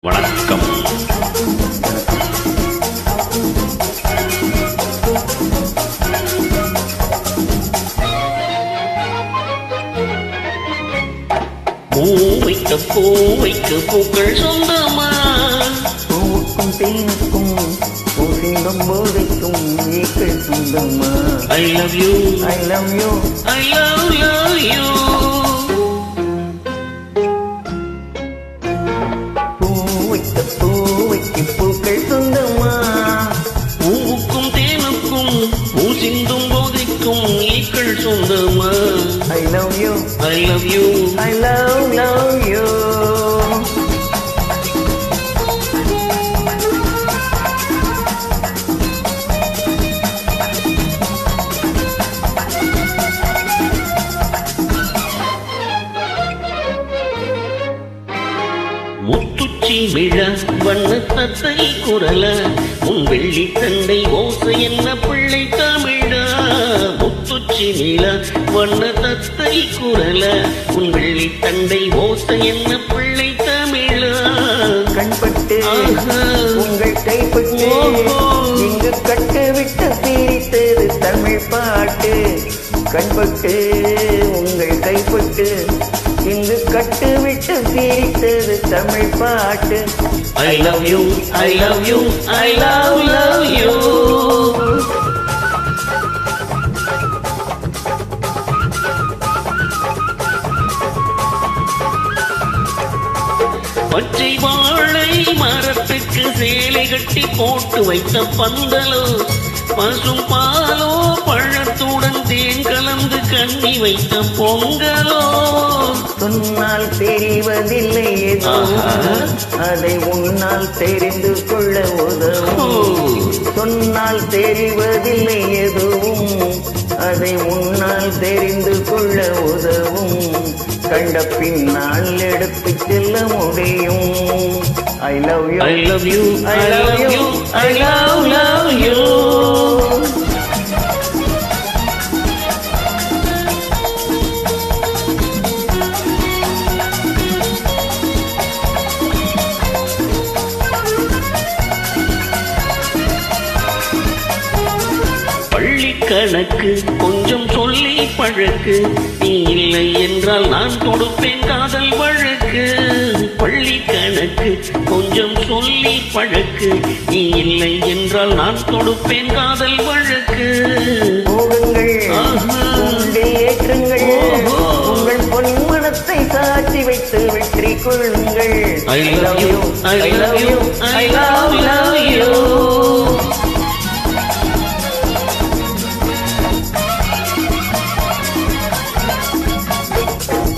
வணக்கம். பூவைக்கு பூக்கள் சொந்தமா? பூவுக்கும் தேனுக்கும் பூசிங்கம் போதைக்கும் ஈக்கள் சொந்தமா? I love you, I love you, I love you. பூவைக்கு பூக்கள் சொந்தமா? பூவுக்கும் தேனுக்கும் பூசிந்தும் போதைக்கும் ஈக்கள் சொந்தமா? I love you, I love you, I love you. முத்துச்சி விழா வண்ண தத்தை குரல உன் வெள்ளி தண்டை ஓசை என்ன பிள்ளை தமிழா? முத்துச்சி விழா வண்ண தத்தை குரல உன் வெள்ளி தண்டை ஓசை என்ன பிள்ளை தமிழா? கண்பட்டு உங்கள் கைப்பட்டு இங்கு கட்டுவிட்டு சிரித்தது தமிழ் பாட்டு. கண்பட்டு உங்கள் கைப்பட்டு இங்கு கட்டுவிட்டு சிரித்தது தமிழ் பாட்டு. I love you, I love you, I love you. பச்சை வாழை மரத்துக்கு சேலை கட்டி போட்டு வைத்த பந்தலோ, பசும் பாலோ பழத்துடன் தேன் கலந்து கண்ணி வைத்த பொங்கலோ. சொன்னால் தெரிவதில்லை எதுவும், அதை உன்னால் தெரிந்து கொள்ள உதவும். சொன்னால் தெரிவதில்லை எதுவும், அதை உன்னால் தெரிந்து கொள்ள உதவும். கண்ட பின்னால் எடுத்து செல்ல முடியும். I love you, I love you, I love you, I love you. பள்ளி கணக்கு கொஞ்சம் சொல்லி பழக்கு, நீ இல்லை என்றால் நான் தொடுப்பேன் காதல் வழக்கு. பள்ளி கணக்கு கொஞ்சம் சொல்லி பழக்கு, நீ இல்லை என்றால் நான் தொடுப்பேன் காதல் வழக்கு. ஏற்றுங்கள் உங்கள் பொன்மனத்தை சாட்சி வைத்து வெற்றி கொள்ளுங்கள். I love you, I love you, I love you.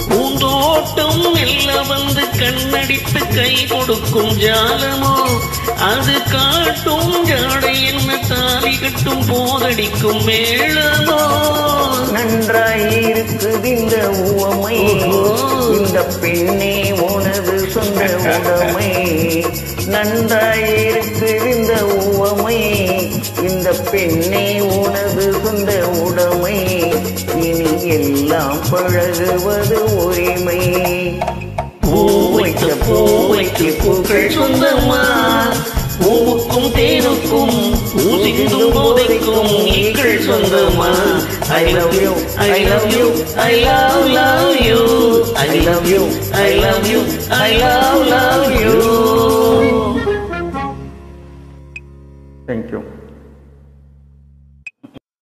பூந்தோட்டம் மெல்ல வந்து கண்ணடித்து கை கொடுக்கும் ஜாலமோ, அது காட்டும் ஜாடை என்ன தாலி கட்டும் போதடிக்கும் மேளமோ. நன்றாயிருக்குது இந்த உவமை, இந்த பெண்ணே உனது சொந்த உடமை. நன்றாயிருக்குது இந்த உவமை, இந்த பெண்ணே உனது சொந்த உடைமை. இனி எல்லாம் பழகுவது உரிமை. பூவைக்கு பூக்கள் சொந்தமா? பூவுக்கும் தேனுக்கும் பூசிந்தும் போதைக்கும் ஈக்கள் சொந்தமா? I love you, I love you, I love you. I love you, I love you, I love you. Thank you.